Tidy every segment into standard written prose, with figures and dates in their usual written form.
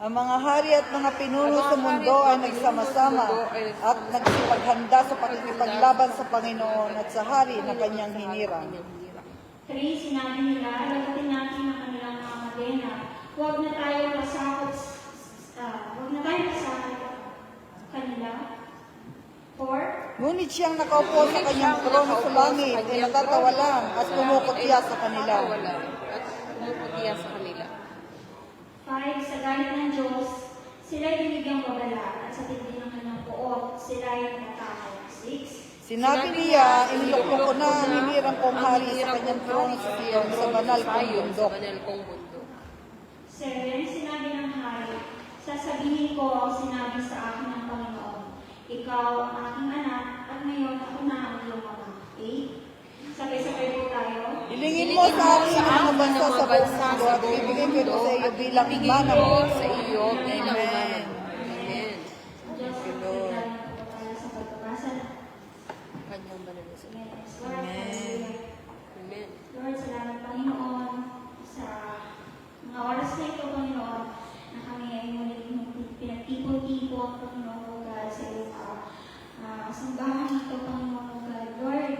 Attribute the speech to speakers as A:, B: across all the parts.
A: Ang mga hari at mga pinuno sa mundo ay nagsama-sama at nagsipaghanda sa pakikipaglaban sa Panginoon at sa hari na kanyang hinirang.
B: 3, sinabi nila, lagutin natin ang kanilang mga kadena. Huwag na tayo pasakot kanila. 4,
A: Ngunit siyang nakaupo sa kanyang trono sa langit ay natatawa lang at kumukutya sa kanila.
B: 5, sa galit ng Diyos, sila'y binigyang babala at sa tindi ng kanyang poot, sila'y natakot. 6,
A: Sinabi niya, iniluklok ko na ang hinirang kong hari sa kanyang trono sa Sion sa banal kong bundok.
B: 7, sinabi ng hari, sasabihin ko ang sinabi sa akin ng Panginoon. Ikaw ang aking anak at ngayon ako na ang iyong ama. 8, sabay-sabay po tayo.
A: Ilingin mo sa akin ang mga bansa sa buong mundo at ibigay ko ito sa iyo bilang mana mo. Amen.
B: Diyos, pagkakaroon po tayo sa pagbabasa na.
A: Amen.
B: Lord, salamat Panginoon sa mga oras na ito, Panginoon, na kami ay muli pinagtipon-tipon, Panginoon, O God, sa iyong sambahan ito, Panginoon, O God. Lord,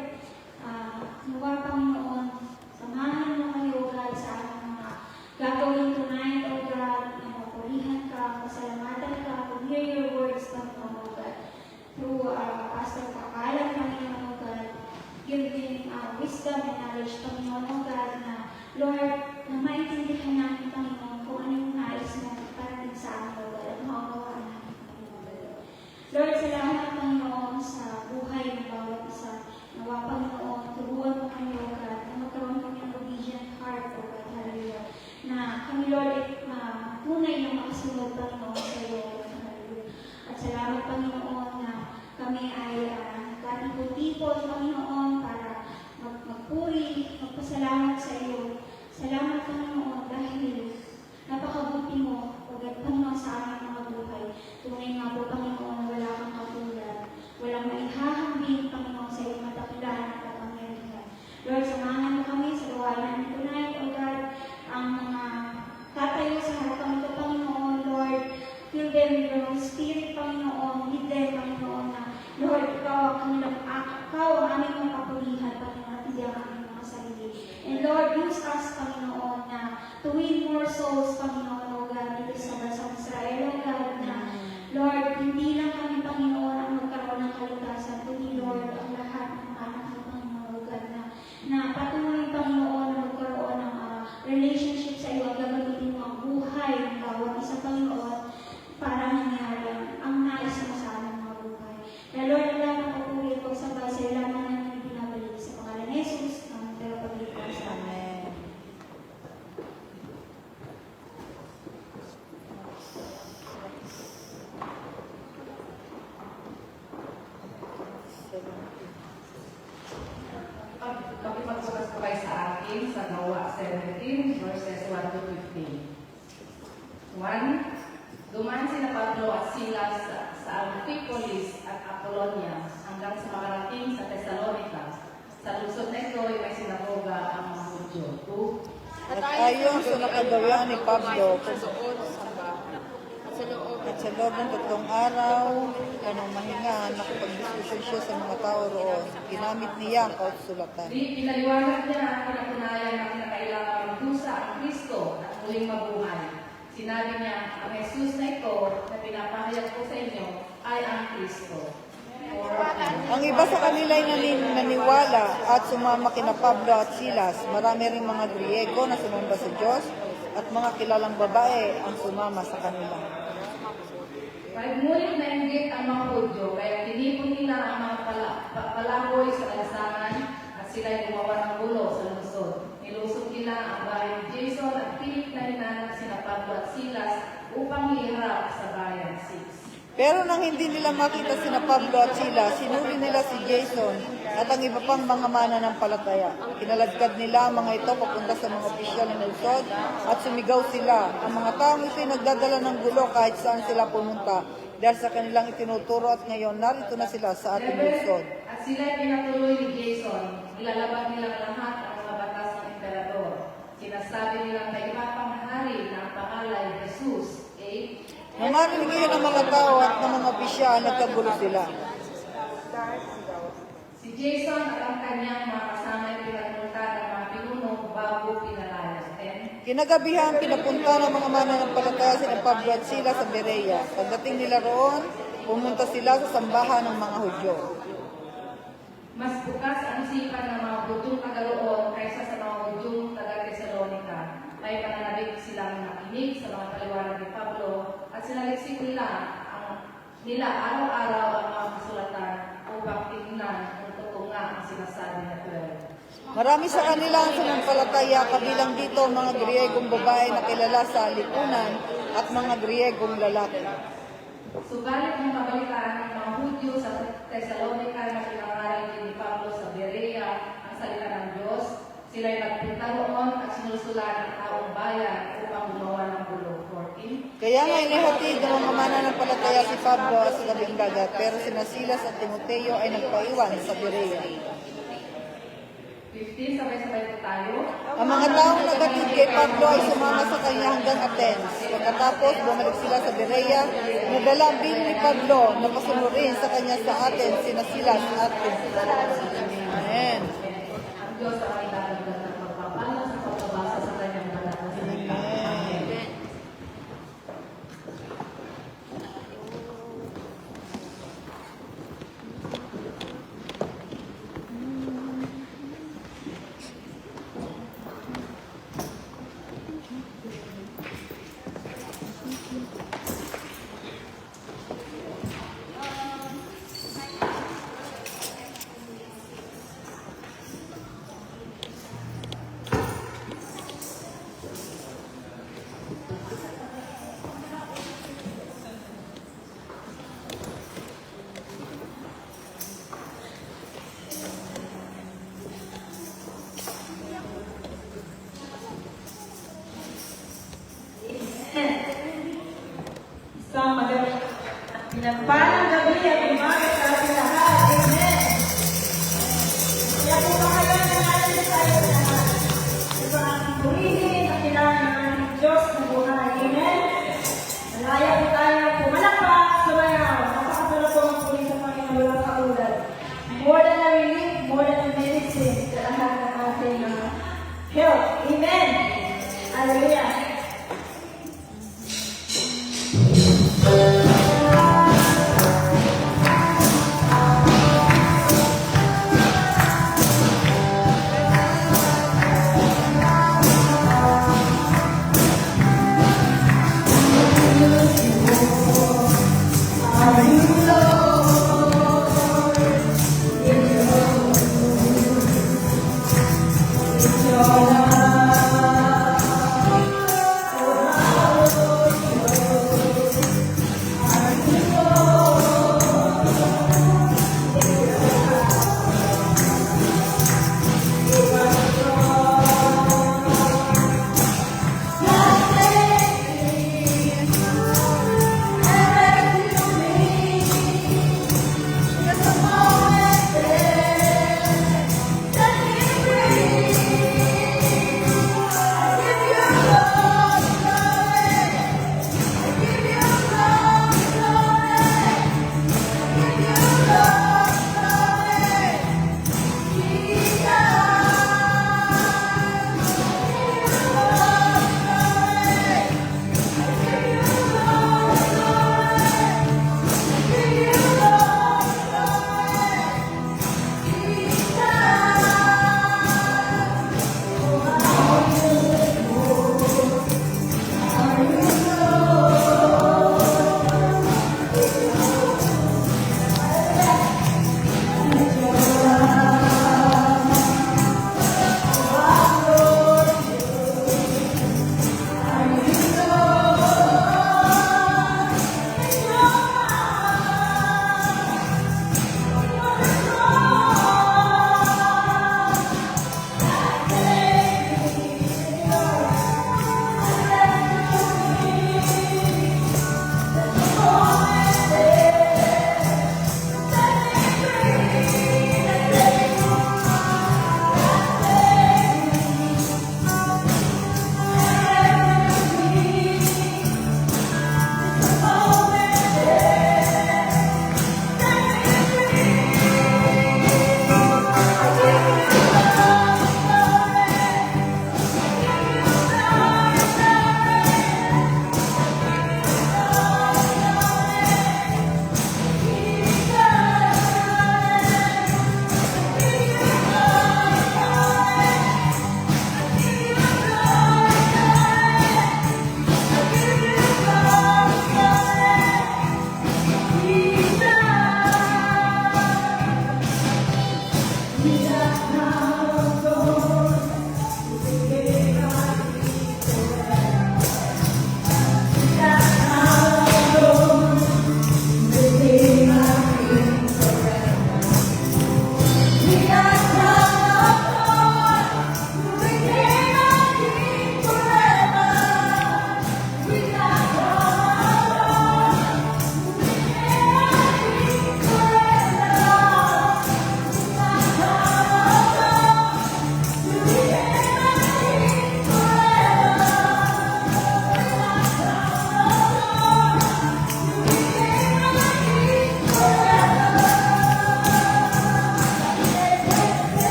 B: nawa, Panginoon, samahan mo kami, O God, sa aming mga gagawin tonight, O God, na mapurihan ka, pasalamatan ka, to hear your words, Panginoon, O God, through Pastor Pakalan, Panginoon, O God. Give them wisdom and knowledge, Panginoon, O God, na, Lord, na maintindihan namin, Panginoon, kung ano yung nais mo parating sa amin, O God, at maunawaan namin, Panginoon, O God. Lord, salamat, Panginoon, sa buhay ng bawat isa. Nawa, Panginoon, turuan mo kami, O God, na magkaroon kami ng obedient heart, O God, hallelujah. Na kami, Lord, ay tunay na makasunod, Panginoon, sa iyo, O God, hallelujah. At salamat, Panginoon, na kami ay nagkatipon-tipon, Panginoon, para magpuri, magpasalamat sa iyo. Salamat, Panginoon, dahil napakabuti mo, O God, Panginoon, sa aming mga buhay. Tunay nga po, Panginoon, na wala kang katulad. Walang maihahambing, Panginoon, sa iyong matapilahan at kapangyarihan. Lord, samahan mo kami sa gawain namin tonight, O God, ang mga tatayo sa harapan ito, Panginoon, Lord, fill them with your Holy Spirit, Panginoon, lead them, Panginoon, na, Lord, ikaw ang aming mga kapulihan, Panginoon, at hindi ang aming mga sarili. And Lord, use us, Panginoon, na to win more souls, Panginoon, O God, dito sa bansang Israel, O God, na, Lord, hindi lang kami, Panginoon, ang magkaroon ng kaligtasan, kundi, Lord, ang lahat ng anak ng Panginoon, O God, na patuloy, Panginoon, na magkaroon ng relationship sa iyo, at gagamitin mo ang buhay ng bawat isang Panginoon para mangyari ang nais mo sa aming mga buhay. Kaya, Lord, ang lahat ng papuri at pagsabay sa iyo, lamang namin pinabalik sa pangalan ni Jesus, ang tagapagligtas sa amin.
A: Amen.
C: Pakipagsukas sa akin sa Gawa 17, verses 1 to 15. 1. Duman sina Pablo at Silas sa Amphipolis at Apollonia hanggang sa makarating sa Thessalonica. Sa lungsod na ito ay may sinagoga ang mga Hudyo. 2.
A: At ayon sa nakagawian ni Pablo, at sa loob ng 3 araw, anong mahinga, nakapag-diskusyon siya sa mga tao roon. Ginamit niya ang kautsulatan.
C: Pinaliwanag niya ang pinatunayan na kinakailangan magdusa ang Kristo at muling mabuhay. Sinabi niya, ang Jesus na ito na pinapahayag ko sa inyo ay ang Kristo.
A: Ang iba sa kanila ay naniwala at sumama kina Pablo at Silas. Marami rin mga Griego na sumamba sa Diyos at mga kilalang babae ang sumama sa kanila.
C: Ngunit nainggit ang mga Hudyo, kaya tinipon nila ang mga palaboy sa lansangan at sila'y gumawa ng gulo sa lungsod. Nilusog nila ang bahay ni Jason at pilit na hinanap sina Pablo at Silas upang iharap sa bayan. 6.
A: Pero nang hindi nila makita sina Pablo at Silas, sinuli nila si Jason at ang iba pang mga mananampalataya. Kinaladkad nila ang mga ito papunta sa mga opisyal ng lungsod at sumigaw sila. Ang mga taong ito'y nagdadala ng gulo kahit saan sila pumunta dahil sa kanilang itinuturo at ngayon narito na sila sa ating lungsod.
C: At sila'y pinatuloy ni Jason, ilalabag nilang lahat ang mga batas ng emperador. Sinasabi nilang may iba pang hari na ang pangalan Jesus.
A: Nang marinig iyon ng mga tao at ng mga opisyal, nagkagulo sila.
C: Si Jason at ang kanyang mga kasama ay pinagpunta ng mga pinuno bago pinalaya.
A: Kinagabihan, pinapunta ng mga mananampalataya sina Pablo at Silas sa Berea. Pagdating nila roon, pumunta sila sa sambahan ng mga Hudyo.
C: Mas bukas ang isipan ng mga Hudyong taga-roon kaysa sa mga Hudyong taga-Tesalonica. May pananabik silang makinig sa mga paliwanag ni Pablo at sinaliksik nila araw-araw ang mga kasulatan upang tingnan kung totoo nga ang sinasabi na Pedro.
A: Marami sa kanila ang sumampalataya, kabilang dito ang mga Griegong babae na kilala sa lipunan at mga Griegong lalaki.
C: Subalit ang kabalitaan ng mga Hudyo sa Thessalonica na pinangaral din ni Pablo sa Berea ang salita ng Diyos, sila'y nagpunta roon at sinusulan ang taong bayan upang gumawa ng gulo. 14.
A: Kaya nga inihatid ng mga mananampalataya si Pablo sa labing dagat, pero sina Silas at Timoteo ay nagpaiwan sa Berea.
C: 15, sabay-sabay po tayo.
A: Ang mga taong nagatid kay Pablo ay sumama sa kanya hanggang Athens. Pagkatapos, bumalik sila sa Berea, nadala ang bini ni Pablo na pasunurin sa kanya sa Athens, sina Silas at Timoteo. Amen.
C: Ang Diyos ay dadagdag ng pagpapala sa pagbabasa sa kanyang banal na salita.
A: Amen.
D: Isang pinagpalang gabi at umaga sa ating lahat. Amen. Kaya po ba kayo na natin tayo lahat? Ito ang ating purihin at kailangan ng ating Diyos na buhay. Amen. Malaya po tayo pumalakpak, sumayaw. Napakasarap po ang puri sa Panginoon walang kaulad. More than a relief, more than a medicine sa lahat ng ating health. Amen. Hallelujah.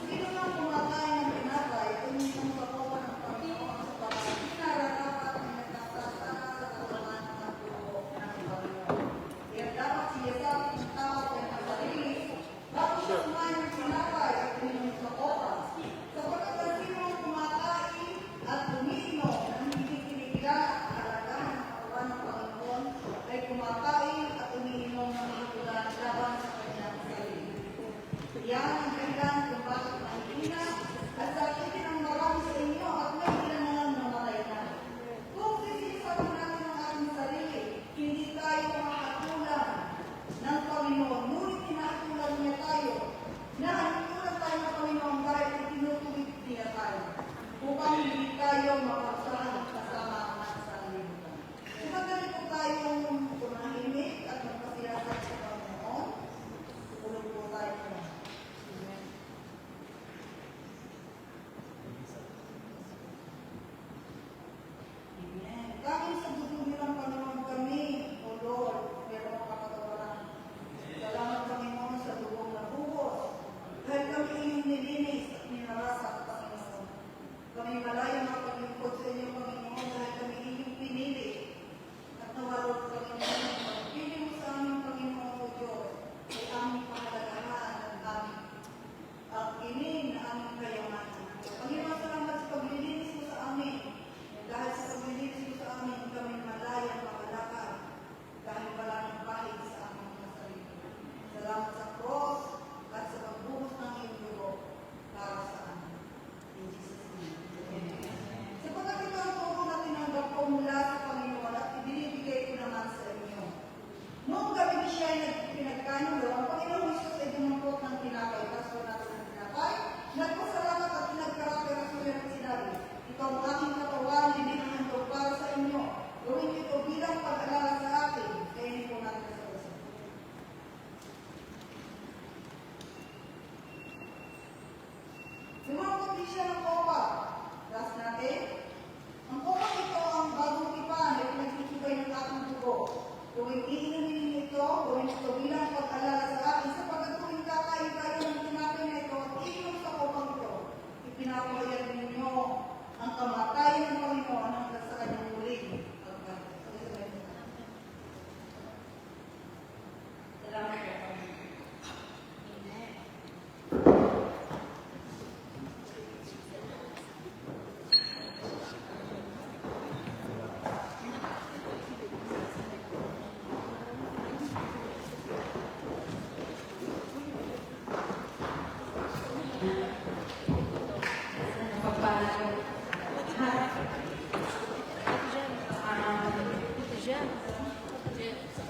A: Sino man kumakain ng tinapay, tumitong sa kopa ng Panginoon sa pagkakinararapat na nagkakasala sa katawan ng dugo ng Panginoon. Kaya dapat siyasapin ng tao ay ang sarili, bago siya kumain ng tinapay at tuminom sa kopa. Sapagkat ang sino man kumakain at tuminom ng hindi kinikilala at kalagahan ng katawan ng Panginoon ay kumakain at umiinom ng hatulan laban sa kanyang sarili. Yan ang dahilan kung bakit mahihina at sakitin ang marami sa inyo at may ilan na namatay na. Kung sisisabi natin ang ating sarili, hindi tayo makakatulan ng Panginoon. Ngunit kinakatulan niya tayo na hanitulan tayo ng Panginoon dahil itinutubig niya tayo upang hindi tayo mapagsahan kasama ang nasa libutan. Kung ganito tayong tumahimik at magpasiyasat sa Panginoon, tulog po tayo na. Kami sa dugo ng Panginoon kami, O Lord, pero makapatawaran. Salamat Panginoon sa dugong nabubos. Dahil kami inyong nilinis at ninarasak, Panginoon. Kami malayang mapaglingkod sa inyo, Panginoon, dahil kami inyong pinili. At nawalog, Panginoon, pagpili mo sa aming Panginoon, O Diyos, ay aming pahalagahan at aming ang inin na aming kayamanan. Panginoon, salamat sa paglilinis mo sa amin. Dahil sa paglilinis mo sa amin, kami malayang makalakad dahil wala ng pahig sa aming mga sarili. Salamat sa cross at sa pagbuhos ng iyong dugo para sa amin. In Jesus' name. Amen. Sapagkat ito ang tubo na tinanggap ko mula sa Panginoon at ibinibigay ko naman sa inyo. Noong gabi siya ay pinagkanulo, ang Panginoong Jesus ay dumampot ng tinapay, kaso natin ng tinapay, nagpasalamat at pinagkarapay na sulit at sinabi, ikaw ang aking katawan, dininahandog para sa inyo. Gawin niyo ito bilang pag-alala sa akin. Kainin po natin sa isa. Lumangkot din siya ng kopa. Last natin. Ang kopa ito ang bagong tipan na pinagsisibay ng aking dugo. Gawin iinumin ninyo ito, gawin ito bilang pag-alala sa akin. Sapagkat tuwing kakain kayo ng tinapay na ito at iinom sa kopang ito, ipinapahayag ninyo ang kamatayan ng Panginoon hanggang sa kanyang muling pagbalik.
C: Salamat po.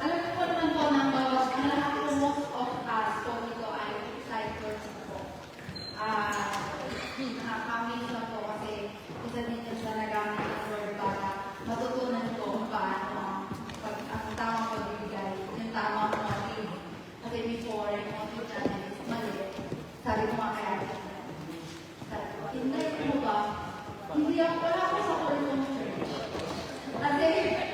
B: Alam ko naman po na ang lahat po most of us po dito ay disciples po. Nakakamiss na po kasi isa din yung sa nagamit ng Lord para matutunan ko kung paano ang tamang pagbibigay, yung tamang motive. Kasi before, yung motive natin is mali. Sabi ko mga kaya, sabi ko, hindi mo ba? Hindi ako wala ako sa Cornwall Church. Kasi,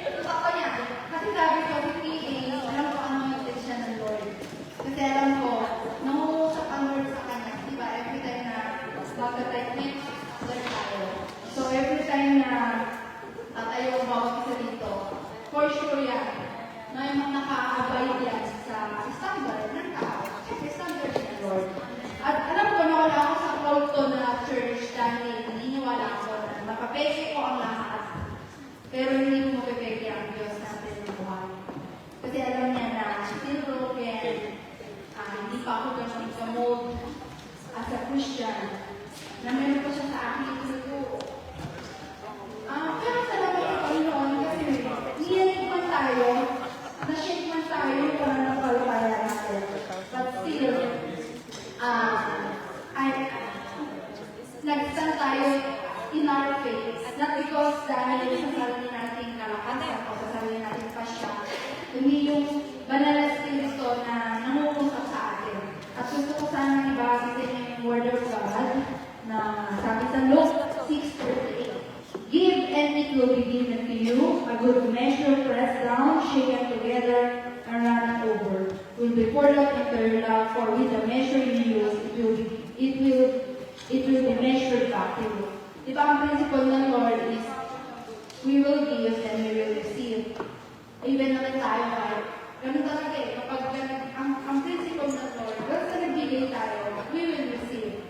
B: totoo niya. Kasi sabi ko, hindi alam ko ano yung intention ng Lord. Kasi alam ko, nangungusap ang Lord sa kanya. Diba? Every time na magka-type next, Lord tayo. So, every time na tatayo ang bawat isa dito, for sure yan, na yung mga naka-abide yan sa standard ng tao. Kasi standard ng Lord. At alam ko na wala ako sa kulto na church dahil naniniwala ako na mapapeke ko ang lahat. Pero hindi mo mapapeke ang Diyos natin ng buhay. Kasi alam niya na still broken, hindi pa ako ganun ka-mold as Christian, na meron pa siya sa akin ito. Pero salamat sa Panginoon kasi niyanig man tayo, na-shake man tayo yung pananampalataya natin. But still, nagstand tayo in our faith. Not because dahil sa sarili nating kalakasan o sa sarili nating pasya, kundi yung banal na Espiritu na nangungusap sa atin. At gusto ko sanang ibahagi sa inyo yung Word of God na sabi sa Luke 6:38. Give and it will be given to you, a good measure pressed down, shaken together, and running over. Will be poured out into your lap, for with the measure you use, it will be measured back to you. Diba ang principle ng Lord is, we will give and we will receive. Even naman tayo ay, ganun talaga eh, kapag ang principle ng Lord, basta nagbigay tayo, we will receive.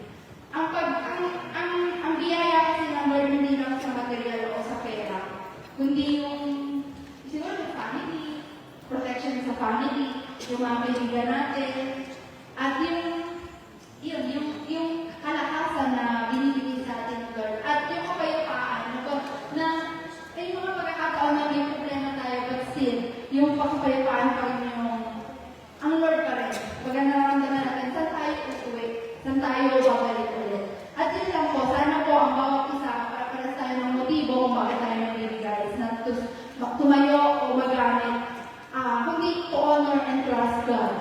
B: Ang biyaya kasi ng Lord hindi lang sa material o sa pera, kundi yung siguro yung family, protection sa family, yung mga kaibigan natin, at yung kalakasan na binibigay sa atin ng Lord, at yung kapayapaan na yung mga pagkakataon na may problema tayo, but still, yung kapayapaan pa rin ang Lord pa rin. Pag nararamdaman natin, saan tayo uuwi? Saan tayo babalik ulit? At yun lang po, sana po ang bawat isa, para tayo ng motibo kung bakit tayo nagbibigay. It's not to tumayo o magamit, kundi to honor and trust God.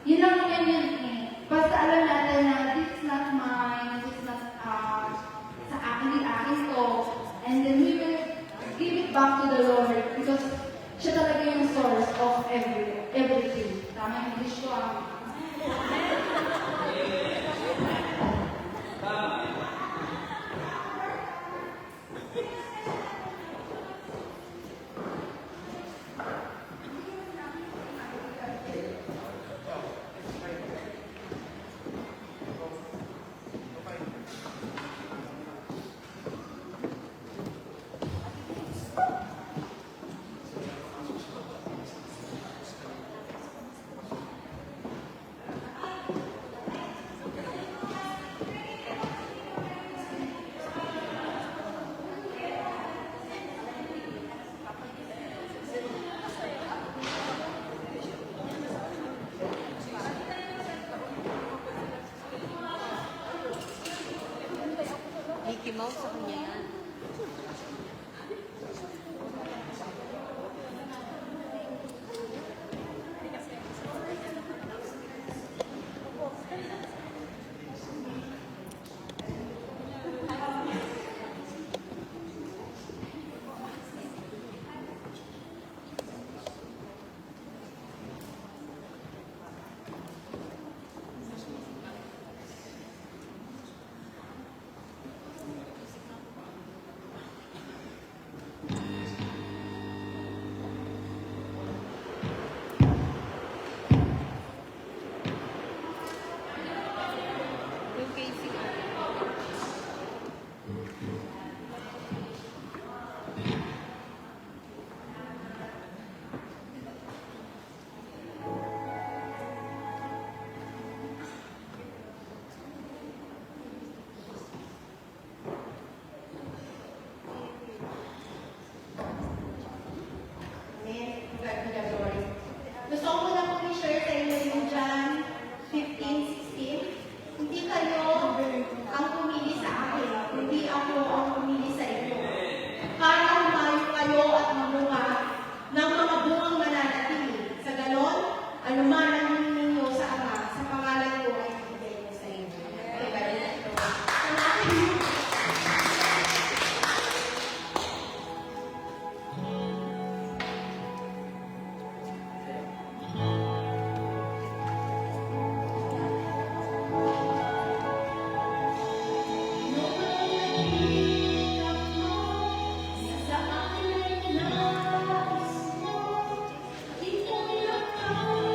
B: Yun lang naman yun eh. Basta alam natin na this is not mine, this is not sa akin, hindi akin to. And then we will give it back to the Lord because siya talaga yung source of everything. Tama yung English ko
E: Mickey Mouse sa kanya yan. Yung casing
B: Gusto ko muna po i-share sa inyo yung John 15:16. Hindi kayo ang pumili sa akin, kundi ako ang pumili sa inyo. Para humayo kayo at mamunga ng mga bungang mananatili. Sa ganon, anuman ang ninyo sa Ama, sa pangalan ko ay ibigay ko sa inyo. Okay, balik ito. Sa akin ay nais mo, ikaw lang ang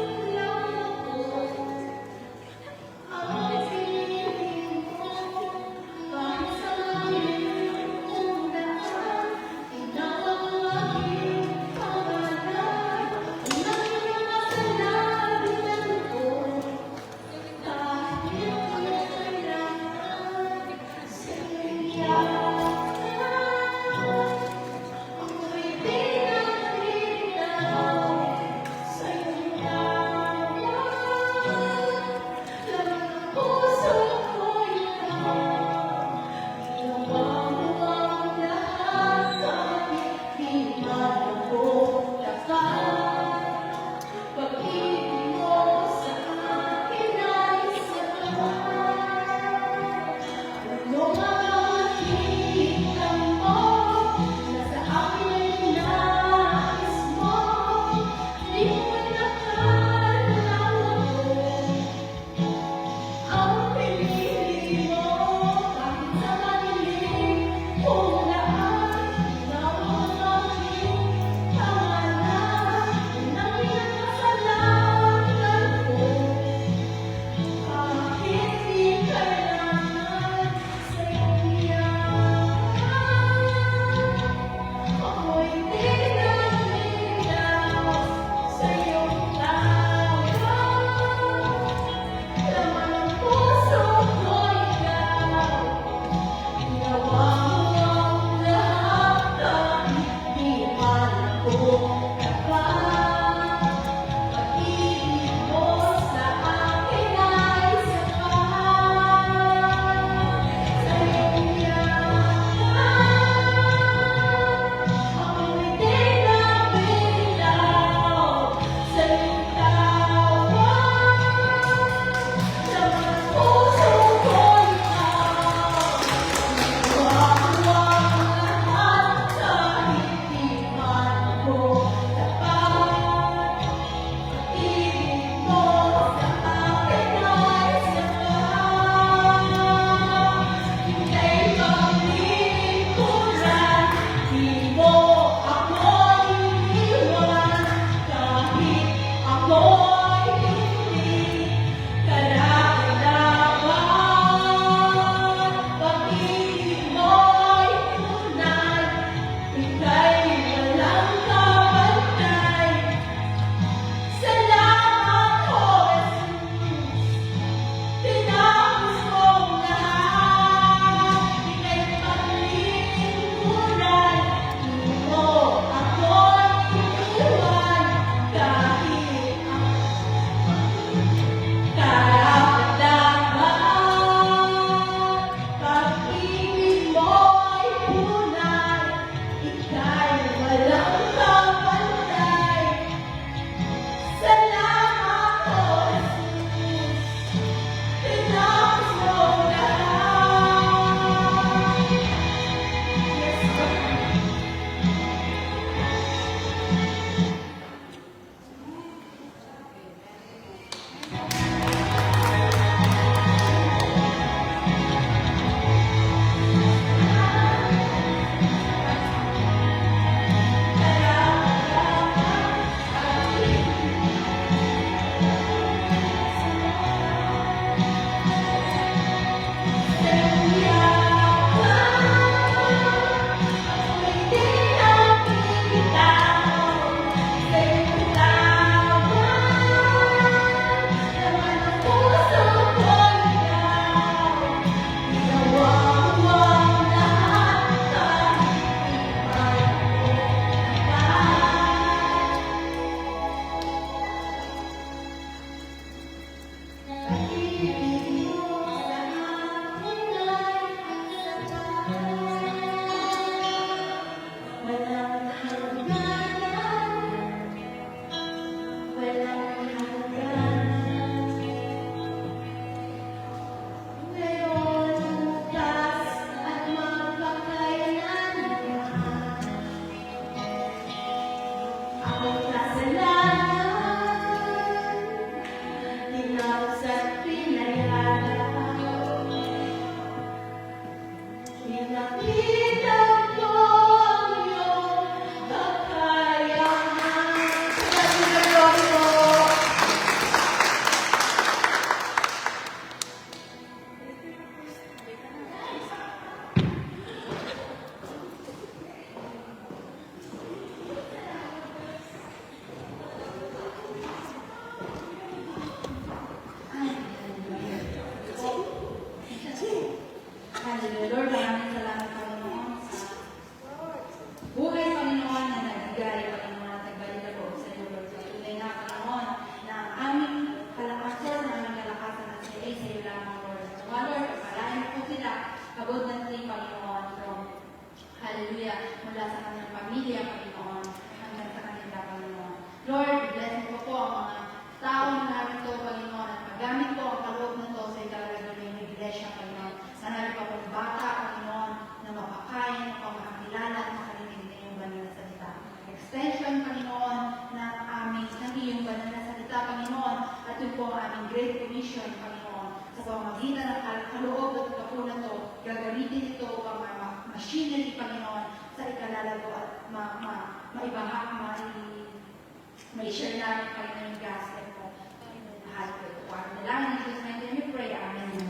D: nakita ko ang iyong kakayahan. Salamat sa glory po.
C: Hallelujah. Lord, maraming salamat, Panginoon, sa buhay, Panginoon, na nagbigay, Panginoon, at nagbalik ako sa iyo, Lord. Sa tunay na, Panginoon, na ang aming kalakasan, na aming kalakasan at sa iyo, sa iyo lamang, Lord. So, Lord, pagpalain po sila, abundantly, Panginoon, from, hallelujah, mula sa kanilang pamilya, Panginoon, hanggang sa kanila, Panginoon. Lord, bless mo po ang mga tao na narito, Panginoon, at magamit po ang kaloob na to sa ikalagay ng iglesia, Panginoon. Sana pa pong bata, Panginoon, na mapakain, makakilala at makarinig na iyong banal na salita. Extension, Panginoon, ng iyong banal na salita, Panginoon, at yun po ang aming Great Commission, Panginoon. Sa pamamagitan ng kaloob at kapunan to, gagamitin ito upang machinery, Panginoon, sa ikalalago at maibahak, ma-share namin, Panginoon, yung gospel po. Lahat po ito. Para nalangin, in Jesus' name, we pray. Amen.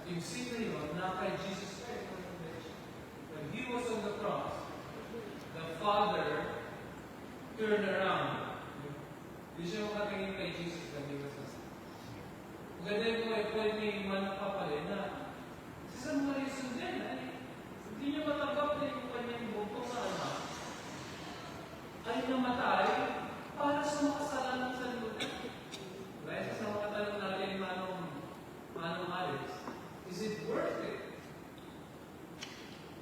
F: yung sin na yun, na kay Jesus Christ. When He was on the cross, the Father turned around. Hindi siya makatingin kay Jesus when He was on the cross. Maganda ko ay pwede may manapapalin na si San Maria Sundin ay hindi niya matanggap na yung kanyang buntong na anak ay namatay para sa makasalanan sa lupa. Kaya sa mga tanong natin, Manong Alex, is it worth it?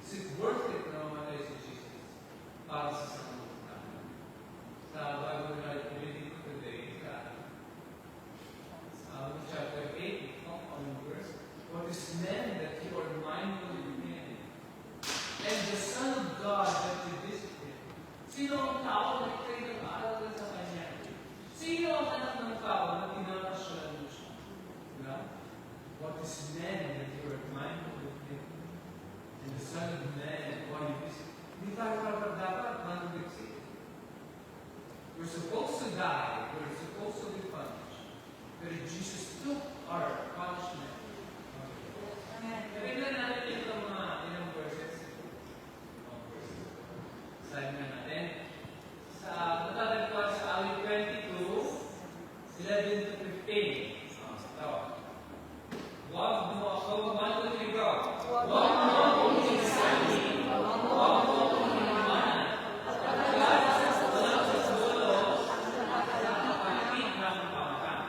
F: Is it worth it na mamatay si Jesus para sa sanlibutan? Sa Bible na reading ko today, sa chapter 8, on verse, what is man that you are mindful of him? And the Son of God that you visit him. Sino ang tao na ikay nag-aaral ka sa kanya? Sino ang anak ng tao na tinakasyalan mo siya? Diba? What is man that you are mindful of him? And the Son of Man, why you visit? Hindi tayo dapat manubiksi. We're supposed to die. We're supposed to be punished. But Jesus took our punishment. Tingnan natin itong mga ilang verses. Sabi nga natin, natatagpuan sa awit 22, 11 to 15. Tawa. Wag mo ako, 1, 2, 3, go. Wag mo ako isasahin. Wag mo ako imanan. Pagkat sa walang sa dulo, nakapakit ng pangkat.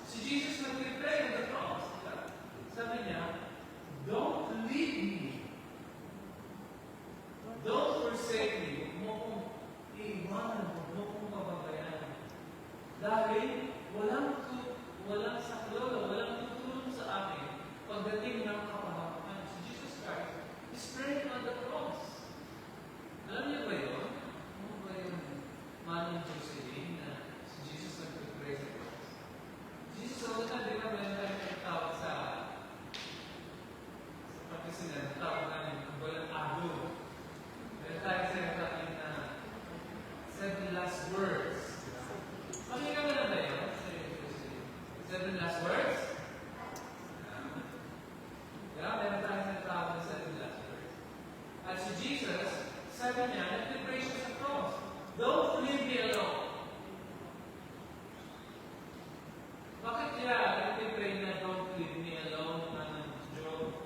F: Si Jesus nag-pray on the cross. Sabi niya, don't leave me. Don't forsake me. Huwag mo kong iiwanan. Huwag mo kong pababayaan. Dahil walang saklolo, walang tutulong sa akin pagdating ng kapahamakan. Si Jesus Christ is praying on the cross. Alam niyo ba yun? Ano ba yung Manong Jocelyn na si Jesus nag-pray sa cross? Jesus, ako na, di ba, meron tayong tawag sa Pagkasinan, tawag namin kung walang ado. Meron tayong sinasabing na 7 last words. Pakinggan mo na ba yun? 7 last words? Yeah, meron tayong sinasabing na 7 last words. At si Jesus, sabi niya, nag-pray siya sa cross. Don't leave me alone. Bakit niya, nag-pray na don't leave me alone, Manang Joe?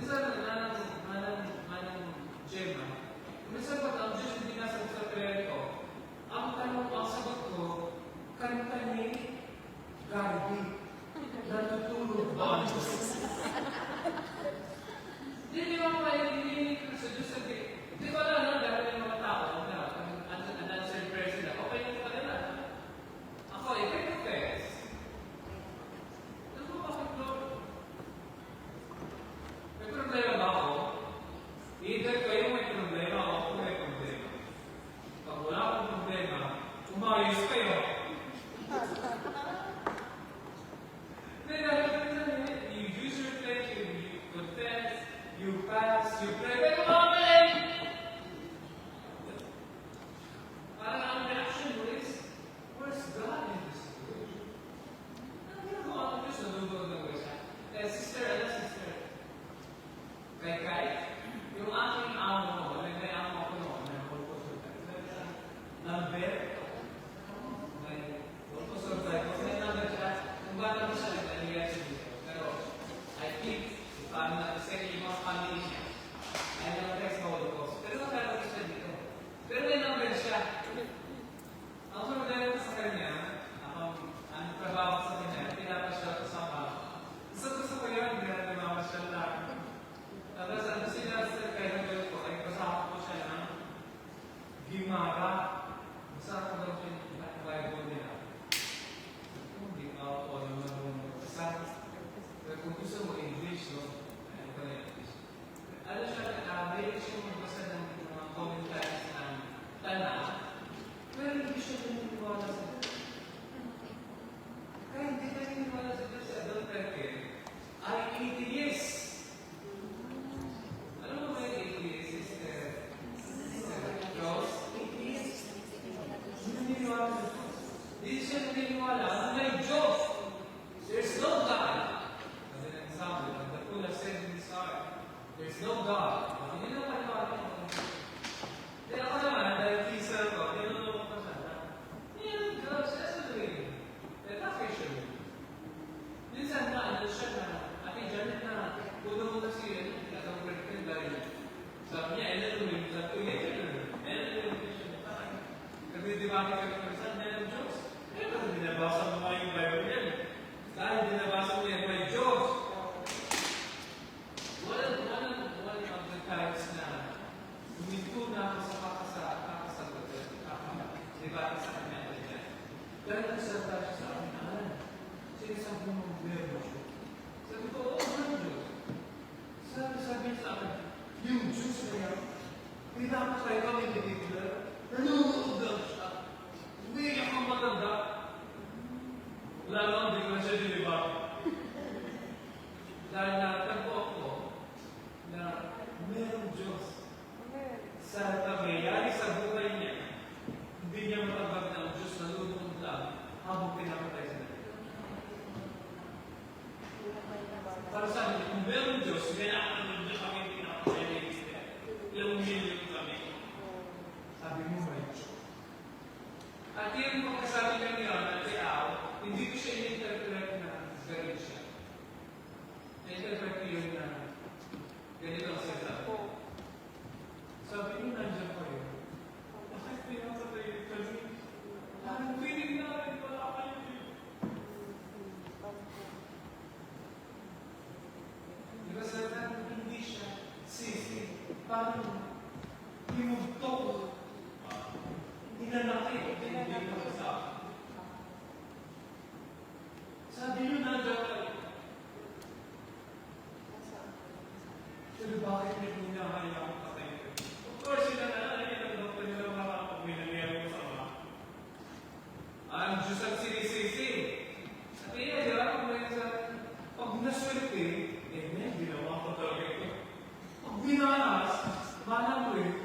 F: Minsan, manang Gemma, minsan pag ang Diyos hindi nasa sa prayer ko, ang sagot ko, kanta ni Garby, natutulog ba? Hindi mo hindi sa Diyos sabi. Di ba lang dahil yung mga tao na unanswered prayer sila, okay yung kanila. Ako, i-confess. Ano ba bakit Lord? May problema ba ako? Either kayo may problema o ako may problema. Pag wala akong problema, umayos kayo. You use your faith, you confess, you fast, you pray, pero amen! Parang ang reaction mo is, where's God in this situation? Ano ginagawa ang Diyos na lubog ng wisa? Sister, Kay, yung aking amo ko, may amo ko noon, na pulposurtay. Number, may pulposurtay. Kasi may number siya, kung bata mo siya, nagtaniya siya dito. Pero, I think, kasi yung mga family niya, ay nag-text sa Holocaust. Pero nagtaniya siya dito. Pero may number siya. Ang problema ko sa kanya, ang trabaho sa kanya, pinapasya ko sa mga. Gusto ko yun, pinapasya lang. Tapos ano sila kaya nagawin ko, ay kasama ko siya ng Gimara. Masarap ko daw siya yung Bible nila. Hindi pa ako naman isa. Pero kung gusto mo English, no? Ano ko na English. Ano siya, may siya magbasa ng mga commentaries ng Tanakh. Pero hindi siya naniniwala sa Diyos. Kaya hindi naniniwala sa Diyos si Adol Perker ay atheist. Ano ba yung atheist, Sister Rose? Atheist? Hindi naniniwala sa Diyos. Hindi siya naniniwala na may Diyos. There's no God. As an example, the Pula said in his heart, there's no God. Hindi na paniwala ko. Kaya ako naman, dahil teaser ko, tinulungan ko siya na, yeah, God, that's the way. That's not Christian. Minsan na, ano siya na, Ate Janet na, puno mo na siya, atang Christian dahil sabi niya, ilan mo yung sabi ko, yes, ilan mo yung Christian. Nagdidibaki ka kung saan, meron Diyos. Pero binabasa mo nga yung Bible yan. Dahil binabasa mo yan, may Diyos. One of the times na huminto na ako sa kakasagot. Dibati sa kanya ito dyan. Pero nagsalita siya sa akin, sinasabi mo meron Diyos. Sabi ko, oo, meron Diyos. Sabi niya sa akin, yung Diyos na yan, pinapatay kami ni Hitler, nanunood lang siya. Umiiyak ang matanda. Wala lang, hindi ko na siya dinibati. Dahil natagpo ako na merong Diyos. Sa nangyayari sa buhay niya, hindi niya matabag na ang Diyos na lulunod lang habang pinapatay sa natin. Para sa akin, kung merong Diyos, kailangan ng Diyos kami pinapatay na Israel. Ilang milyon kami. Sabi mo, may Diyos. At yung pagkasabi niya niya, Ate Al, hindi ko siya in-interpret na galing siya. Na-interpret ko yun na ganito ang sasabi. Sabi niyo, nandiyan ko yun. Bakit pinapatay yun kami? Parang feeling namin, wala kayo yun. Di ba sa hindi siya sisi. Parang hinugtog. Hinanakit. Hindi ko sa sabi niyo, nandiyan kayo. Pero bakit may hinahaya akong patay ko? Of course, sila na yung doktor nila makakapag may nangyari ko sa mga. Ang Diyos ang sinisisi. At iya, di ba? Kung may sa pag naswerte, ginawa ko talaga ito. Pag binanas, malang ko eh.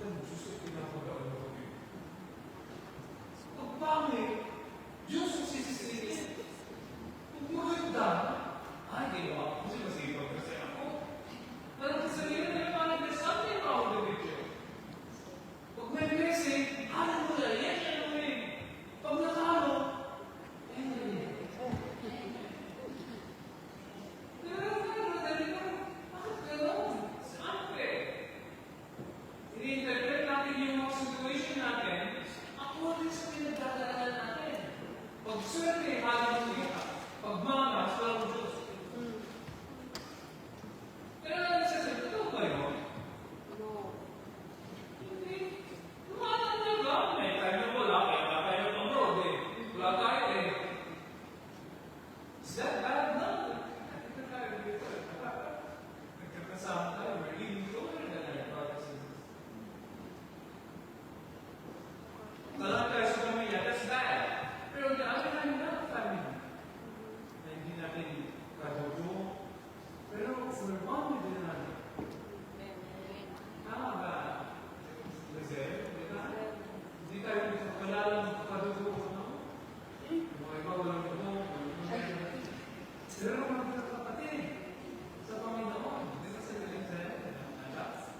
F: Ang Diyos ay pinapagawa ko. Pero mga kapatid, sa Panginoon, hindi ka sila rin sa'yo, anak.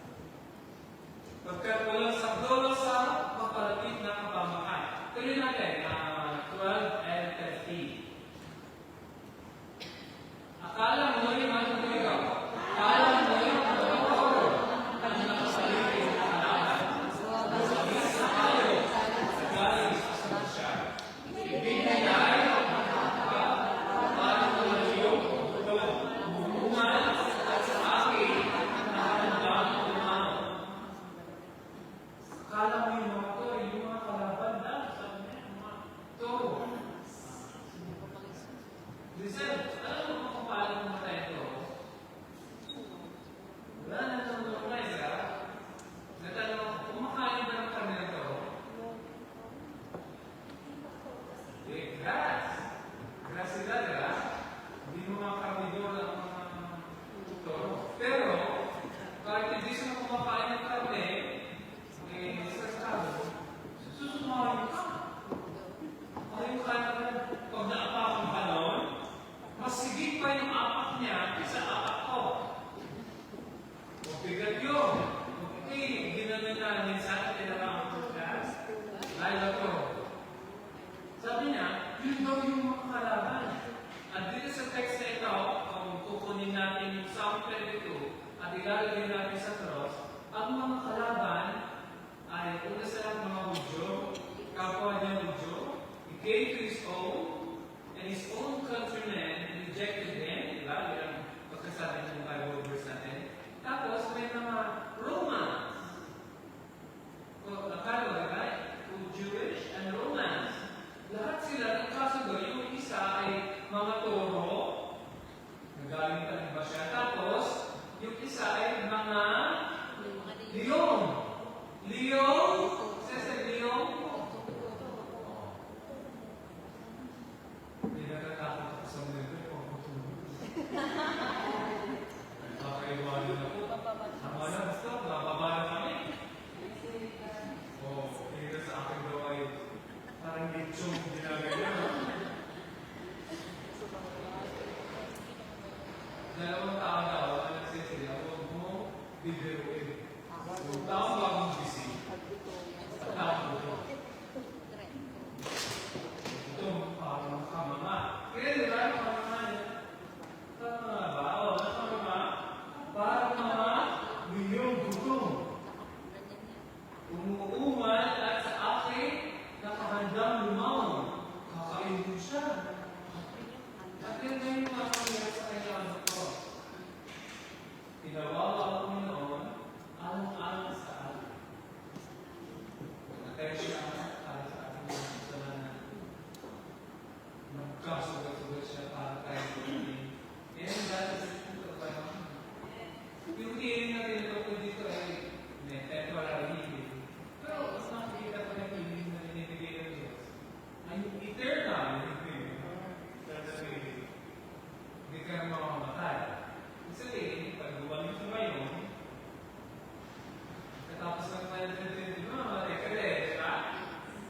F: Pagkat walang sakdolo sa mapalapit na kapamakan. Tuloy natin, 12 and 13. Akala mo yung ano talaga? Akala mo yung toro. Ang nakasaligid na kalaban. Sabi sa kayo, galing sa siya. Ibigay ay para malayo. Umuman at sa akin na handang umano. Akala mo yung mga toro, yung mga kalaban na, sabi niya, mga toro. Listen, alam mo kung paano mamatay ito? Wala na itong normalize, ha? Natanong, kumakain ba ng karne ito? Grass. Grass sila, ha? Hindi mo mga karnidor ang mga toro. Pero, kahit hindi sila kumakain ng karne, sa estado, susumahin ka. Ayaw ka na pag naapa akong panahon, mas sigit pa yung apak niya kaysa apak ko. Mabigat yun. Okay, ginamit na minsan at tinarang ko siya. Laila ko. Sabi niya, yun daw yung mga kalaban. At dito sa text na ito, kung kukunin natin yung Psalm 22 at ilalagay natin sa cross, ang mga kalaban ay una sa lahat mga Hudyo, kapwa niya Hudyo. He came to his own, and his own countrymen rejected him. Diba? Yan ang pagkasabi ng Bible verse natin. Tapos, may mga Romans. Nakalawa, right? Jewish and Romans. Lahat sila, ng kaso doon, yung isa ay mga toro. Nagaling pa rin ba siya? Tapos, yung isa ay mga leon. Leon? Sese, leon? Hindi natatakot ako sa mga ito. Nakakaiwanan ako. Ang mga gusto, bababa na kami. Tingnan sa akin daw ay parang lechong ginagawa. Dalawang tao daw, ang nagsisili, huwag mo bibiruin. Yung tao bagong busy, at tao ito. Ito, parang kamama. Kaya di ba, kamama niya? Kamama ba? O, kamama? Parang mga milyong gutom. Umuuman at sa akin, nakahandang lumaw. Kakainin siya. At yun na yung mga kanila sa kailangan ko. Tinawawa ang Panginoon, alang-alang sa atin. Natay siya para sa ating mga kasalanan. Magkasugat-sugat siya para tayo tuloy. And that is the truth of God. Yung healing natin ito dito ay may temporary healing. Pero mas makikita ko yung healing na binibigay ng Diyos ay yung eternal healing. That's healing. Hindi ka na mamamatay. Ibig sabihin, pag gumaling sa ngayon, katapos ng tayo natin, mamamatay ka rin, di ba?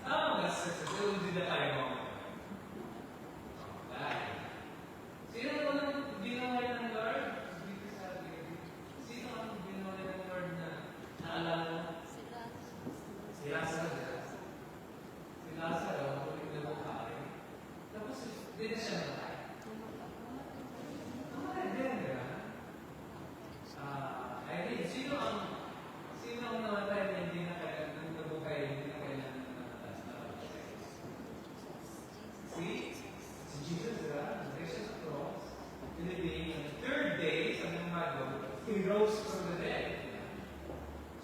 F: Tama ba sa hindi na tayo mamamatay? Sino ba nang binaway ng Lord? Dito sa atin. Sino ang binaway ng Lord na naalala mo? Si Lazaro. Si Lazaro, huling na buhay. Tapos, hindi na siya namatay. Namatay din, di ba? Irene, sino ang namatay na hindi na kailangan ng nabuhay, hindi na kailangan ng namatay? Si Jesus, di ba? The gracious cross. Pinibigay on the third day, sabi ng Bible, He rose from the dead.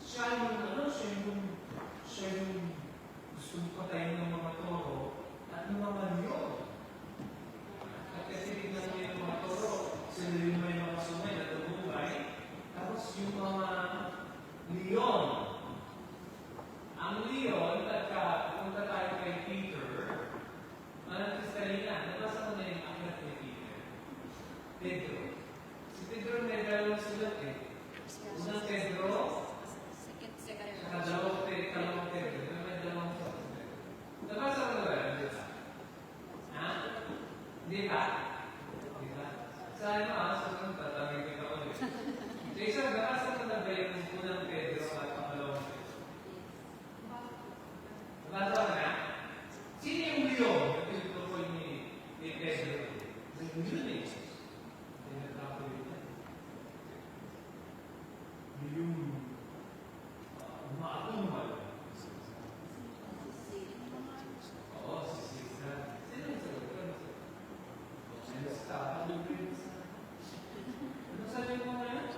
F: Siya yung gusto patayin ng mga toro at ng mga leon. At kasi tignan mo yung mga toro, sila yung may mga sumay na tumubay. Tapos yung mga leon. Ang leon, punta tayo kay Peter, Kristalina, nabasa mo na yung aklat ni Peter. Pedro. Si Pedro may dalawang sulat eh. Unang Pedro, saka dalawang Pedro. May dalawang sulat. Nabasa mo na ba? Hindi ba? Ha? Hindi ba? Hindi ba? Saan maasa ng tatangin kita ulit? Jason, nakasa mo na ba yung unang Pedro at pangalawang Pedro? Nabasa ka na? Sino yung leon na tinutukoy ni Pedro? Yung leon ni Jesus. Tinatakoy niya. Yung maakumal. Oo, si Caesar. Sino yung sagot? Ano sa ano sabi mo ngayon?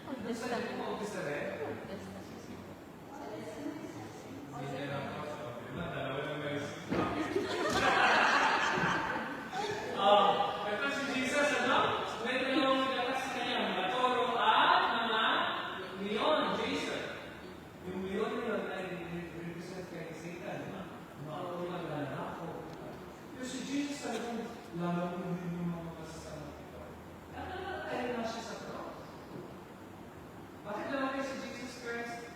F: Ano sabi mo, officer eh? Hindi na ako sa kapila. Dalawa na may ito si Jesus, ano? May dalawang lakas sa kanya. Mga toro at mga leon, Jason. Yung leon yun ay represent kay Satan. Mga lalako. Pero si Jesus talagang lalamunin yung mga kasama ito. Ano tayo na siya sa cross? Bakit naman kayo si Jesus Christ?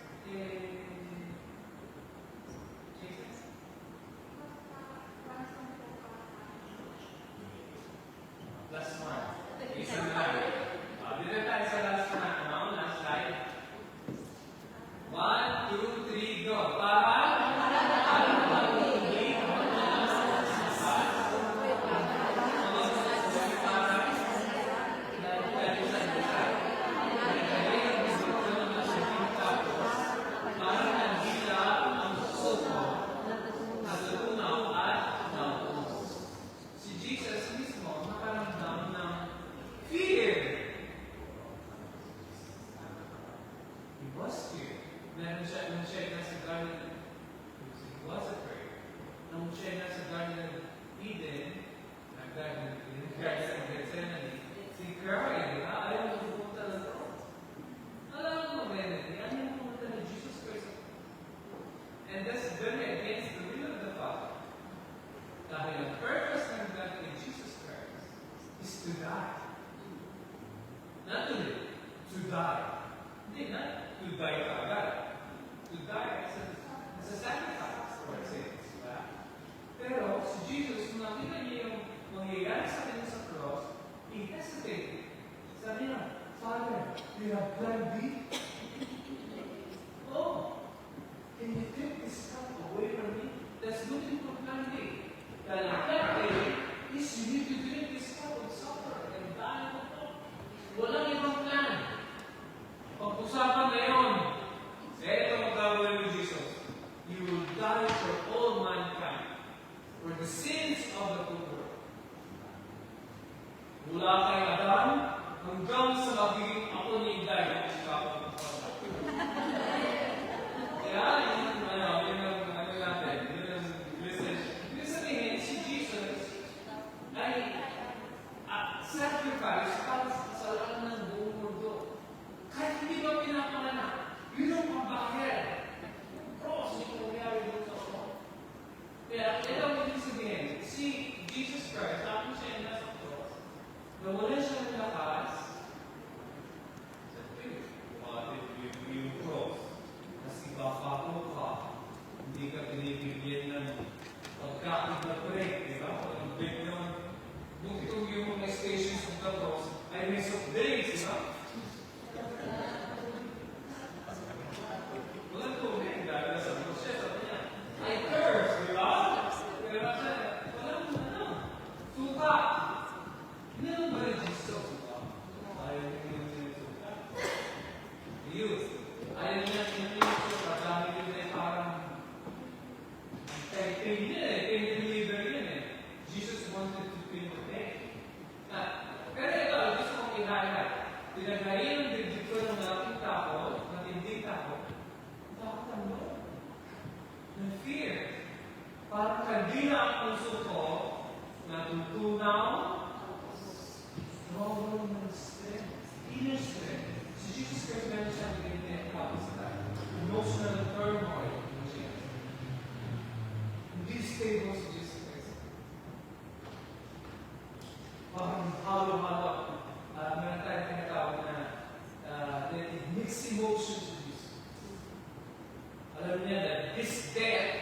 F: Jesus? Last one. Isa na lang. Dito tayo sa last one. Ano? Last slide. 1, 2, 3, go. Para? Si Jesus mismo nakaramdam ng fear. He was fear. Nung siya nasa Garden, he was afraid. Nung siya nasa Garden of Eden, Garden of Gethsemane, si cried, ayaw mo pumunta na doon. Alam mo ba yun? Ayaw mo pumunta na Jesus Christ. And that's very against the will of the Father. Dahil ang purpose ng God kay Jesus Christ is to die. Not to live, to die. Hindi na, to die agad. To die as a sacrifice for our sins. Diba? Pero si Jesus, nung nakita niya yung mangyayari sa kanya sa cross, he hesitated. Sabi niya, Father, you have plan B? Oh, can you take this cup away from me? That's looking for plan B. Dahil plan A is you need to drink this cup of suffer and die on the cross. Walang ibang plan. Pag-usapan na yun, ito magkawin ni Jesus. You will die for all mankind, for the sins of the whole world. Mula kay Adam hanggang sa magiging ako ni Inday. Kaya, yun ang natin, yun ang message. Ibig sabihin, si Jesus ay sacrifice para sa lahat ng buong mundo. Kahit hindi ba pinapanganak, yun ang pagbakel. Cross, yung nangyari doon sa cross. Kaya, ito ang ibig sabihin, si Jesus Christ, tapos siya nasa cross, nawalan siya ng lakas, yung cross, kasi papako ka, hindi ka binibigyan ng pagkain na break, di ba? Ang break naman, nung itong yung mga stations of the cross, ay may soft drinks, di ba? Walang tubig, dahil nasa cross siya, sabi niya, I curse, di ba? Pero siya, walang suka. Hindi naman ba rin Jesus suka? Ayaw niya yung suka. Youth. Ayaw niya yung suka, dahil yun ay parang pain yun eh, pain reliever yun eh. Jesus wanted to feel the pain. Pero ito, gusto kong i-highlight. Pinagayin ang dibdib ko ng malaking tao, matinding tao, takot ang Lord. Ng fear. Parang kandila ang puso ko, natutunaw, nawawala ng strength. Inner strength. Si Jesus Christ meron siya ganyan kapasitan. Emotional turmoil. Hindi stable si Jesus Christ. Parang halo-halo. Meron tayong tinatawag na mixed emotions with Jesus. Alam niya that this death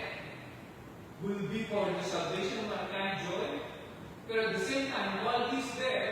F: will be for the salvation of mankind joy. Pero at the same time, while He's there,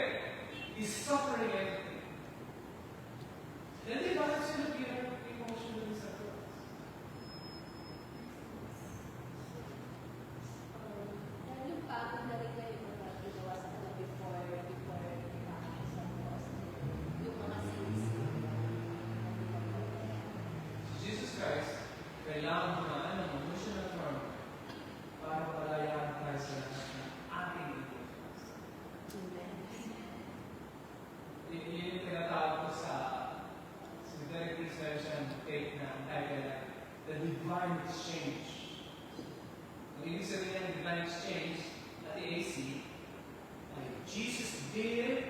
F: gave it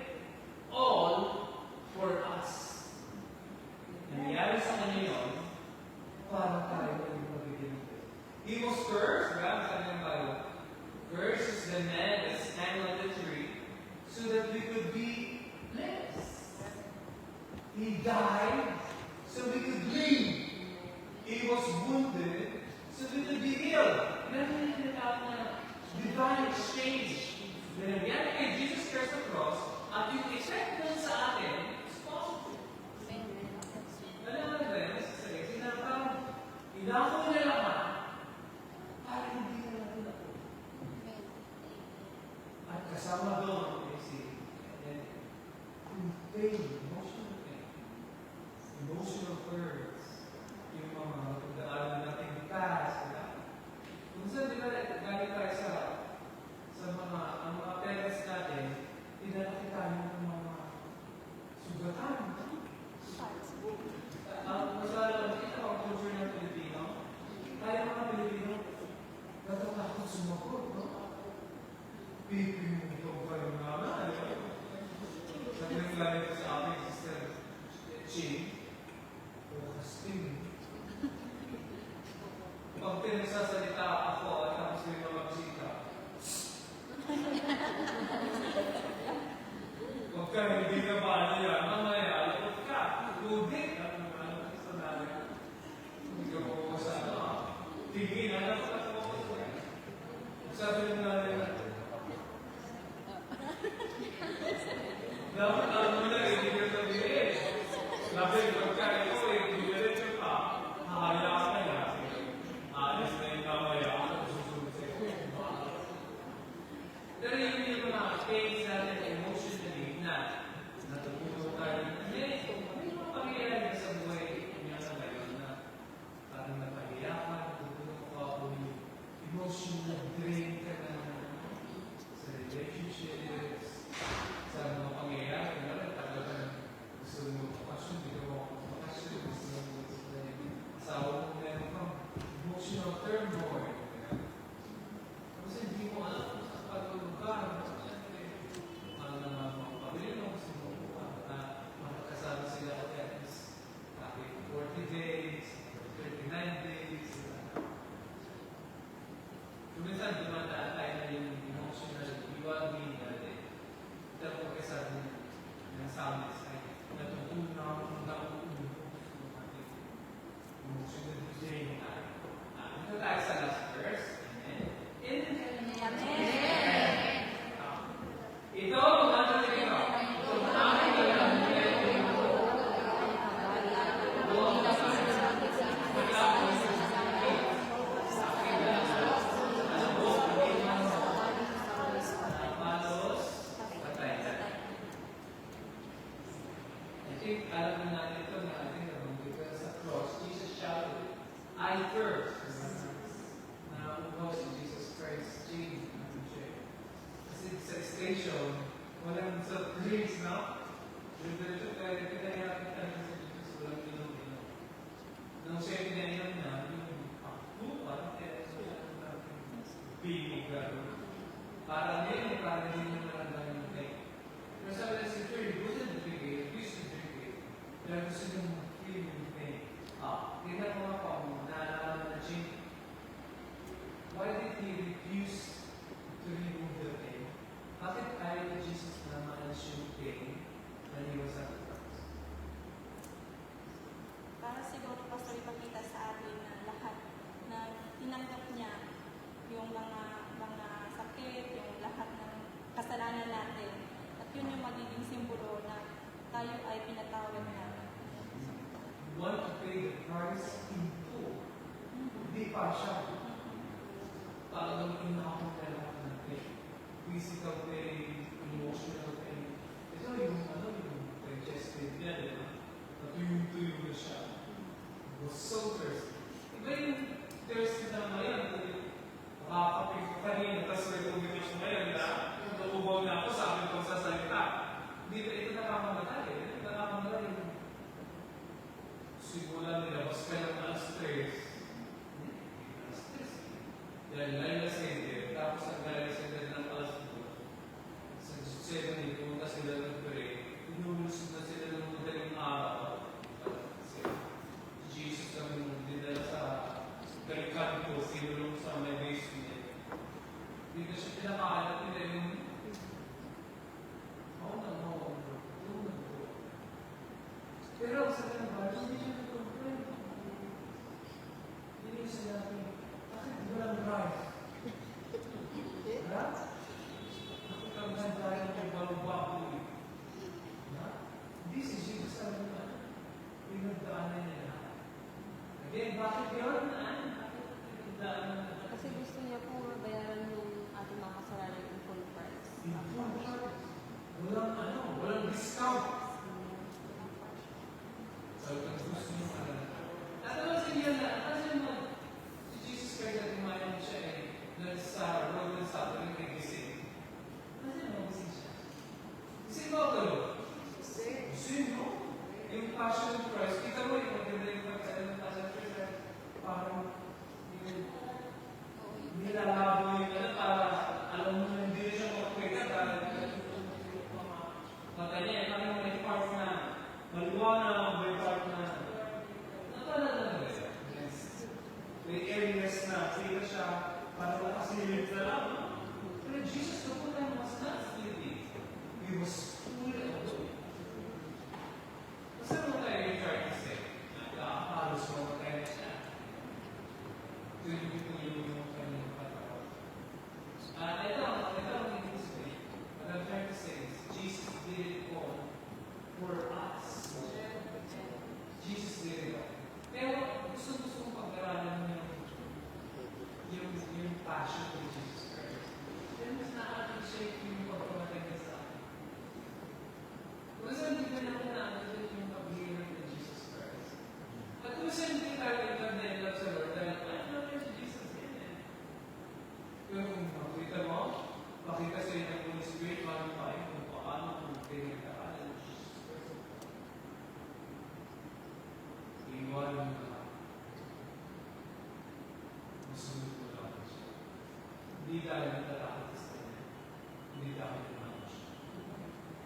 F: all for us. Nangyari sa kanya yun, para tayo ay magiging. He was cursed, right? Sabi ng Bible. Cursed is the man that sang on the tree so that we could be blessed. He died so we could live. He was wounded so we could be healed. Meron yung tinatawag na divine exchange. Binagyan kay Jesus Christ sa cross at yung effect nun sa atin is positive. Alam mo ba yun? Sinapang inako niya lahat para hindi na natin ako. At kasama doon ay si pain, emotional hurts, yung mga pagdaanan nating past. Minsan, di ba, galing tayo sa ang mga parents natin, pinalaki tayo ng mga sugatan. Mas lalo, kita ang culture ng Pilipino. Tayo mga Pilipino, natatakot sumagot, no? Pipin mo ito ba yung mama? Sabi ng galing ko sa amin, Sister Ching, Casting. Pag pinagsasalita ako at tapos may mga bisita, huwag ka hindi ka ba ano yan, mamaya, huwag ka, ludik, ano sa namin. Hindi ka po sa ano, tingin, ano ka po. Sabi ng namin, dapat alam mo na, hindi ka sabihin. Sabi, huwag ka ito, hindi ka rin ka, hahaya ka na. Alis na yung mamaya, ako susunod sa iyo. Pero yun yung mga pains natin emotionally na natutulog tayo. Hindi, may mga pangyayari sa buhay niya na ngayon na parang napahiyakan, natutulog ko ako yung emotional drain ka na sa relationships, sa mga pangyayari na tagal ka na gusto mo bakasyon, hindi ka mo bakasyon, gusto mo asawa mo meron kang emotional turmoil. Kasi hindi mo alam kung saan pagtulugan. Ang mga pamilya mo gusto mo na makakasama sila at least kahit 40 days, 39 days. Kuminsan dumadaan tayo na yung emotional iwagi natin. Pero pagkasabi ng summits ay natutunan ng emotional drain tayo. Ito tayo sa last verse. Ito, kumanta rin ito. Kumanta rin I think, alam na natin ito na ating nabanggit sa cross, Jesus shouted, I first. Na upo si Jesus Christ, change natin siya. Kasi sa station, walang surprise, no? Diretso tayo, pinahirapin tayo sa Jesus, walang inom-inom. Nung siya pinahirap na, yung parang kaya siya big gano'n. Parang yun, parang hindi mo nalang yung thing. Pero sabi na si Sir, you wouldn't drink it, you should drink it. Pero gusto nyo feel yung thing. Tingnan mo ako, naalala mo na Jim. Why did he refuse to remove the pain? Bakit ayaw ni Jesus na maalis yung pain when he was at the cross?
B: Para siguro pastor ipakita sa atin na lahat na tinanggap niya yung mga sakit, yung lahat ng kasalanan natin. At yun yung magiging simbolo na tayo ay pinatawad natin.
F: Want to pay the price in full. Hindi pa siya. Talagang inakong na lahat ng pain. Physical pain, emotional pain. Ito yung digestive niya, di ba? Natuyong-tuyong na siya. He was so thirsty. Iba yung thirsty na ngayon. Makakapig ko kanina, tapos may pumitas mo ngayon na nauubaw na ako sa aking pagsasalita. Hindi ba ito nakakamatay? Ito nakakamatay. Sigula nilabas ka ng stress. Dahil layo na sender, tapos ang layo na sender ng alas 2. Sa 7, sa ng Bible, hindi siya nag-complain. Hindi siya sinabi, bakit di walang drive? Ha? Bakit ang ganda yung kay Balubabu? Ha? Hindi si Jesus sabi na, pinagdaanan niya lahat. Again, bakit yun? Bakit pinagdaanan na?
E: Kasi gusto niya po bayaran yung ating mga kasalanan in full price.
F: Walang discount. So, kung gusto niyo natin yan na, kasi naman, si Jesus Christ at umayon siya sa road ng suffering kay gising. Kasi naman gising siya. Gising ba ako? Gising mo? Yung passion of Christ, kita mo yung maganda yung pagkain ng passion of Christ, parang nilalabo yung para alam mo na hindi siya makapagkita dahil mata niya, parang may part na maliwanag, may part na natalala na rin. May areas na kita siya para makasilip na lang. Pero Jesus, the whole time was not sleeping. He was fully awake. Kasi ano tayo yung trying to say? Halos mo tayo na siya. Ito yung kanyang katawan. Ito ang history. What I'm trying to say is, Jesus did it all for us. Jesus did it all. Pero gusto kong pag-aralan yung passion of Jesus Christ. Then mas na-appreciate yung pagpamatay niya sa akin. Kung saan hindi ka naman na-appreciate yung pagbihirap ng Jesus Christ. At kung saan hindi tayo nag-love sa Lord, dahil I love you si Jesus din eh. Pero kung makita mo, makita sa iyo ng Holy Spirit, maraming kung paano kung pinagkakalan ng Jesus Christ. Iwan mo na. Masunod mo lang siya. Hindi dahil natatakot sa kanya. Hindi dahil tumakas siya.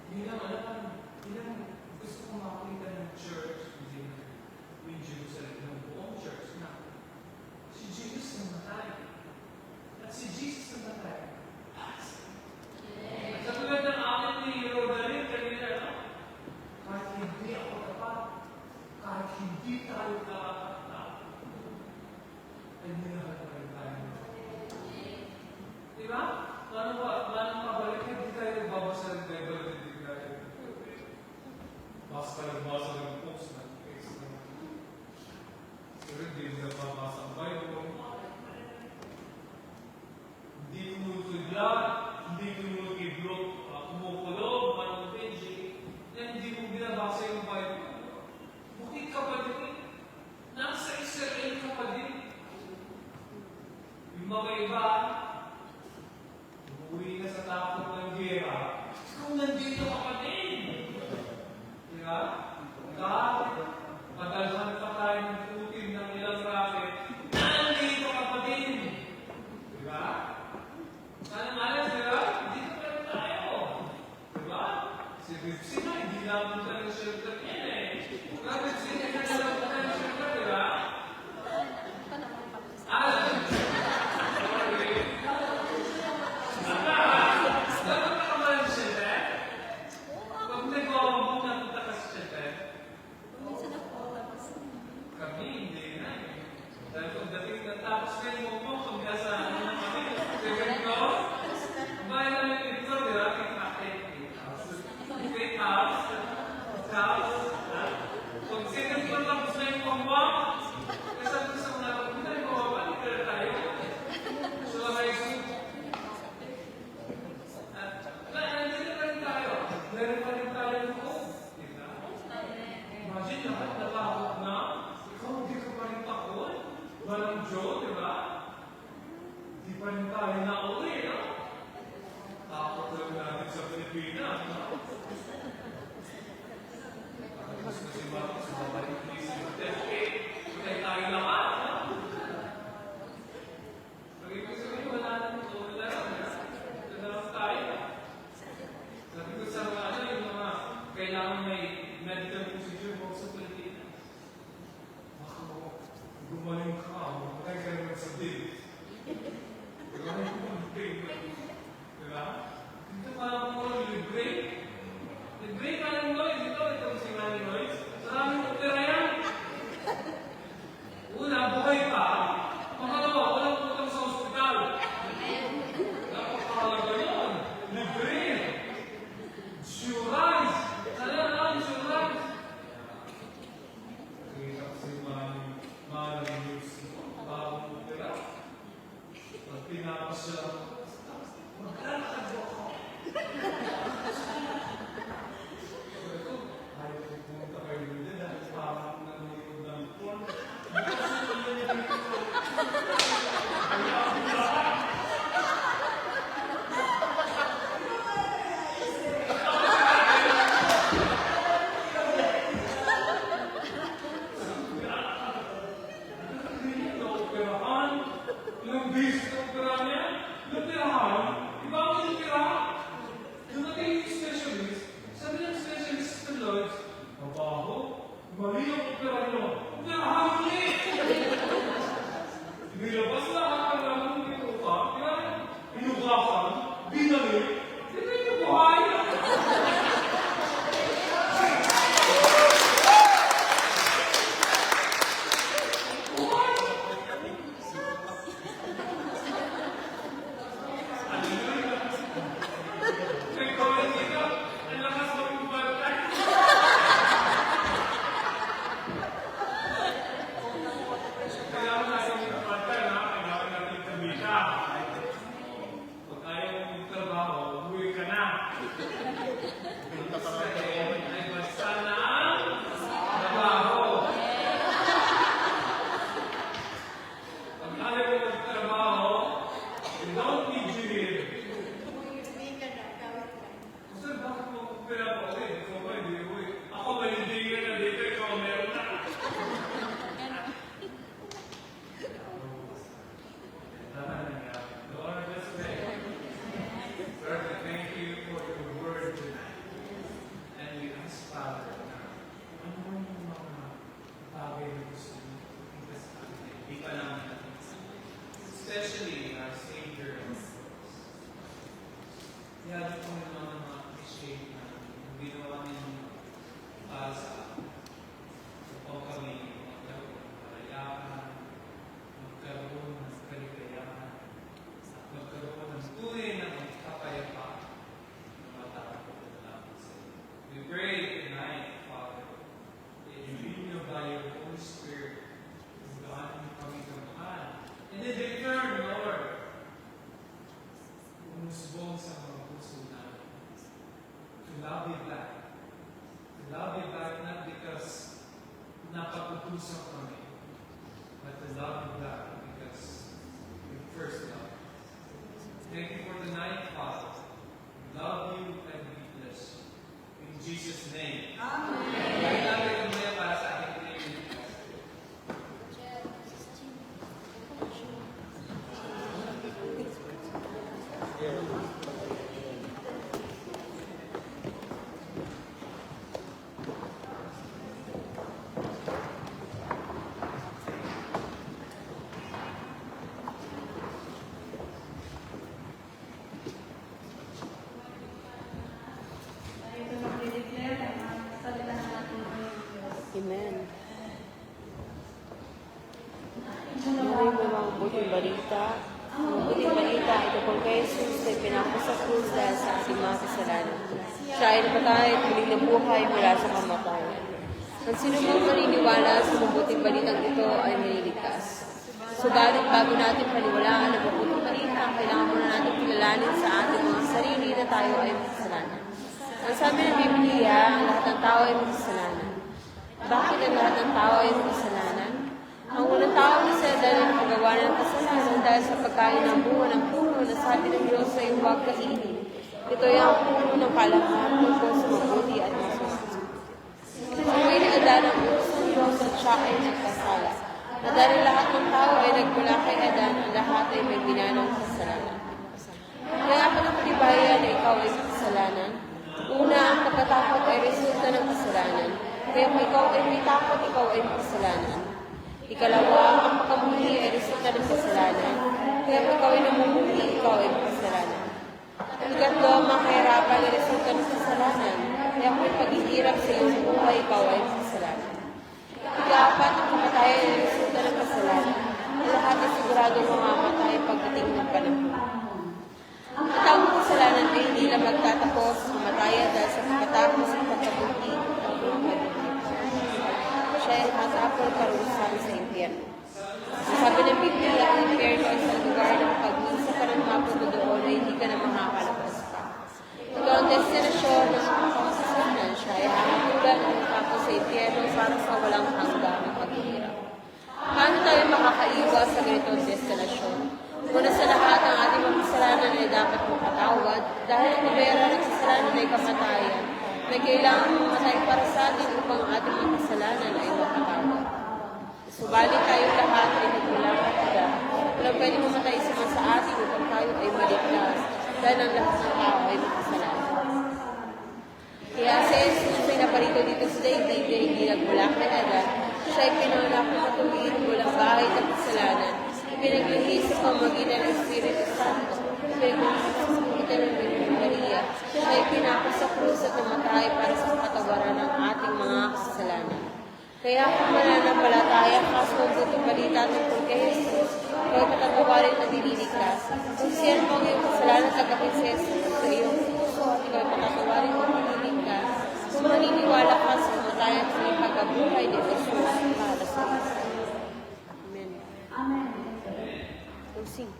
F: Hindi naman gusto kong makita ng church in Jerusalem, ng buong church na si Jesus namatay. At si Jesus namatay. At sa tulad ng akin ni Rodalit kanina, kahit hindi ako tapat, kahit hindi tayo tapat, ay nilahal pa rin tayo. Diba? Paano pabalik? Hindi tayo babasa ng Bible, hindi tayo. Basta ng post ng text ng pero hindi mo nababasa ang Bible. Hindi mo tutudlan, hindi mo kumukulog, manong page, na hindi mo binabasa yung Bible. Bukit ka pa din. Nasa Israel ka pa din. Yung mga iba, umuwi na sa takot ng gera, kung nandito ka pa din. Diba? Kahit madalhan pa tayo ng putin ng ilang racket, nandito ka pa din. Diba? Alam, diba? Dito pa rin tayo. Diba? Si Bipsi na, hindi namin tayo shelter yan eh. Bakit siya na lang tayo shelter, diba? Dapat ka ba yung shelter? Huwag nag-uwag na punta ka sa shelter. Kami, hindi na eh. Dahil pagdating na tapos kayo mo pagkasaan mo kami. Second ko, bayan namin dito, di ba? Fake house. Pag second ko tapos na yung pangwak, kasi ko sa mga punta yung pangwak, hindi na tayo. So, high school. Nandito pa rin tayo. Meron pa rin tayo ng home. Diba? Imagine lahat natakot na. Ikaw hindi ka pa rin takot. Walang Joe, di ba? Di pa rin tayo na-uwi, no? Takot lang natin sa Pilipinas, no? Tapos na si Marcos, mabalik ni si Duterte. Patay tayo lahat, no? Pag-ibig sabihin, wala naman ito. Wala lang tayo. Sabi ko sa mga yung mga kailangan may medical procedure mo sa Pilipinas. Baka gumaling ka, makakay ka naman sa bill. Diba? Diba? Dito parang mo libre. Libre ka ng Lloyd. Ito si Manny Lloyd. Maraming you back. We love you back not because napag-utusan kami, but we love you back because you first love. Thank you for the night, Father. We love you and we bless you. In Jesus' name. Amen. Kaya natin kumaya para sa ating pinili.
B: Tayo ito mag-declare ang mga salita ng ating Panginoon Diyos.
E: Amen.
B: Ito na
E: Ano yung mga buting balita? Ang buting balita ay tungkol kay Jesus na pinako sa krus dahil sa ating mga kasalanan. Siya ay napatay at muling nabuhay mula sa kamatayan. Ang sino mang maniniwala sa mabuting balitang ito ay maliligtas. Subalit bago natin paniwalaan ang mabuting balita, kailangan muna natin kilalanin sa ating mga sarili na tayo ay makasalanan. Ang sabi ng Biblia, ang lahat ng tao ay makasalanan. Bakit ang lahat ng tao ay makasalanan? Ang unang tao na sila dahil ang paggawa ng kasalanan dahil sa pagkain ng bunga ng puno na sabi ng Diyos ay huwag kainin. Ito ay ang puno ng kaalaman tungkol sa mabuti at masama. Sumuwi ni Adan ang utos ng Diyos at siya ay nagkasala. Na dahil lahat ng tao ay nagmula kay Adan, ang lahat ay may binanang kasalanan. Kaya ako ng katibayan na ikaw ay kasalanan. Una, ang pagkatakot ay resulta ng kasalanan. Kaya kung ikaw ay may takot, ikaw ay makasalanan. Ikalawa, ang pagkamuli ay resulta ng kasalanan. Kaya kung ikaw ay namumuli, ikaw ay makasalanan. Ikatlo, ang mga kahirapan ay resulta ng kasalanan. Kaya kung paghihirap sa iyong buhay, ikaw ay makasalanan. Ikaapat, ang kamatayan ay resulta ng kasalanan. Ang lahat ay siguradong mamamatay pagdating ng panahon. Ang katawang kasalanan ay hindi lang magtatapos sa kamatayan dahil sa pagkatapos ng pagkabuti ng mga buhay. Siya ay matapos parusahan sa impyerno. Sabi ng Biblia, ang impyerno ay sa lugar ng pag-isa ka ng mapunod doon ay hindi ka na makakalabas pa. Ito ang destinasyon ng mga kasalanan. Siya ay hahatulan ng matapos sa impyerno para sa walang hanggang paghihirap. Paano tayo makakaiwas sa ganitong destinasyon? Una sa lahat, ang ating mga kasalanan ay dapat mapatawad dahil ang kabayaran ng kasalanan ay kamatayan. May kailangan mamatay para sa atin upang ang ating mga kasalanan ay mapatawad. Subalit tayong lahat ay nagmula kaya walang pwede mamatay sa atin upang tayo ay maligtas dahil ang lahat ng tao ay makasalanan. Kaya si Jesus ay naparito dito sa daigdig na hindi nagmula kay Adan. Siya ay pinanganak na matuwid, walang bahay ng kasalanan. Ipinaglihis sa pamagitan ng Espiritu Santo. Ipinaglihis sa pamagitan ng Birhen Maria. Siya ay pinako sa krus at namatay para sa katawaran ng ating mga kasalanan. Kaya kung mananampalataya ka sa mabuting balita tungkol kay Jesus, ikaw ay patatawarin at dililigtas. Kung siyan mo ang iyong kasalanan tagapin sa Jesus sa iyong puso at ikaw ay patatawarin at dililigtas, kung maniniwala ka sa kamatayan sa iyong pagkabuhay ni Jesus para sa iyo. Amen.
B: Amen.
E: Sing.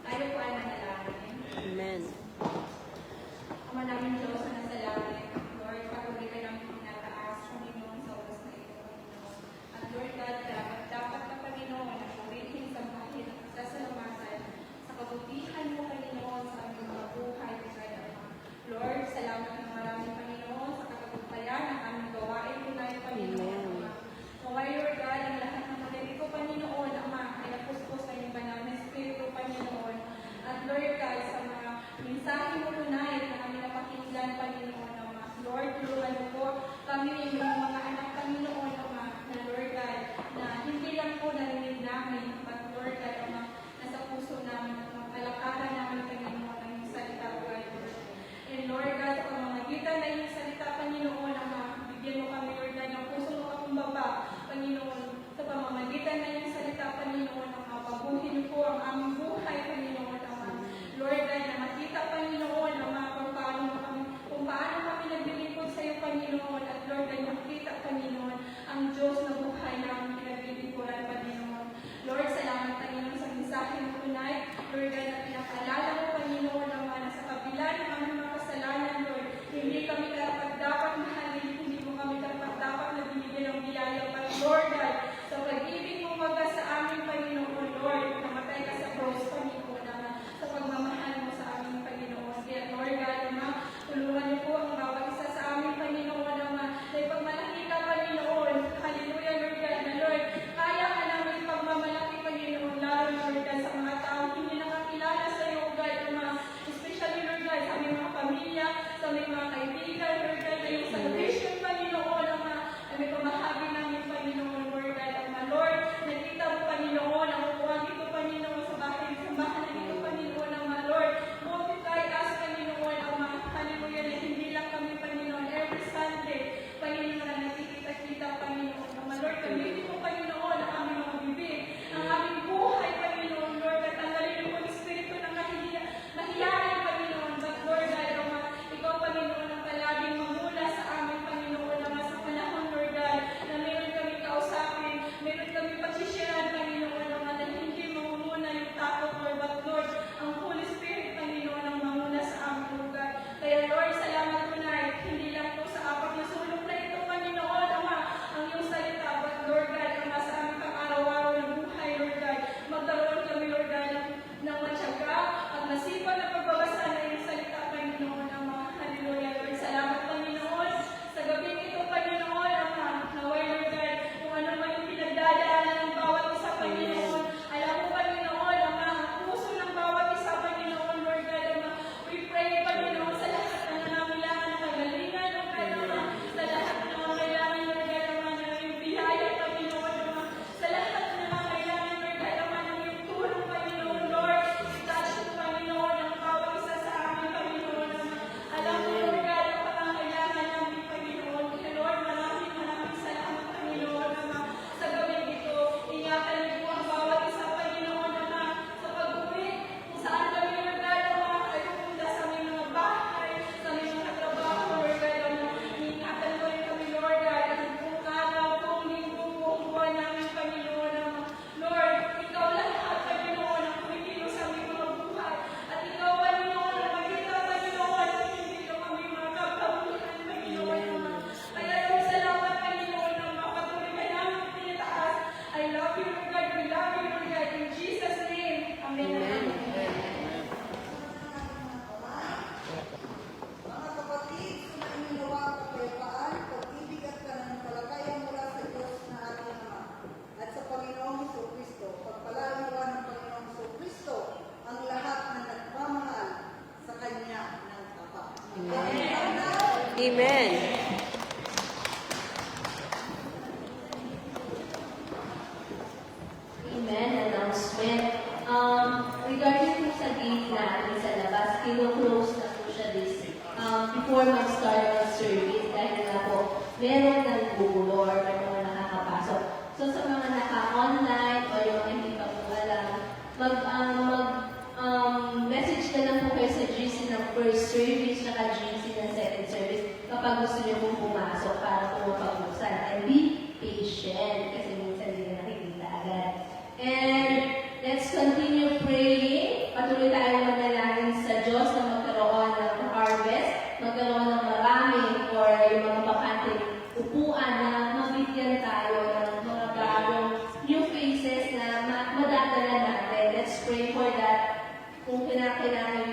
B: Tayo po ay manalangin.
E: Amen.
B: Ama namin Diyos na nasa langit, Lord, patuloy ka namin tinataas, Panginoon, sa oras na ito, Panginoon. At Lord God, dapat na Panginoon, ang purihin sa bahin at sasalamatan sa kabutihan mo, Panginoon, sa aming mga buhay at kaya Ama. Lord, salamat ng maraming Panginoon sa katagumpayan ng aming gawain tunay, Panginoon. Ama. Naway, Lord God, ang lahat ng magalito, Panginoon, Ama, ay napuspos sa iyong banal na Espiritu, Panginoon. At Lord God, sa mga mensahe mo tunay na kami napakinggan, Panginoon, Ama. Lord, tulungan mo po kami, yung mga anak, Panginoon, Ama, na Lord God, na hindi lang po narinig namin, but Lord God, Ama, nasa puso namin at mapalakaran namin, Panginoon, ang iyong salita, Lord. And Lord God, sa pamamagitan na iyong salita, Panginoon, Ama, bigyan mo kami, Lord God, ng puso mo kakumbaba, Panginoon, sa pamamagitan na iyong salita, Panginoon, Ama, pabuhin po ang aming buhay, Panginoon, Ama. Lord God, na makita, Panginoon, Ama, kung paano kami naglilingkod sa iyo, Panginoon, at Lord God, makita, Panginoon, ang
E: Amen.
G: Amen. Announcement. Regarding po sa gate natin sa labas, kino-close na po siya before mag-start ng service dahil nga po meron ng gugulo or may mga nakakapasok. So sa mga naka-online o yung hindi pa po alam, message na lang po kayo sa GC ng first service at GC ng second service kapag gusto niyo pong pumasok para po mapag-buksan. And be patient kasi minsan hindi na nakikita agad. And let's continue praying. Patuloy tayong manalangin sa Diyos na magkaroon ng harvest, magkaroon ng marami or yung mga bakanteng upuan na mabigyan tayo ng mga bagong new faces na madadala natin. Let's pray for that. Kung kinakailangan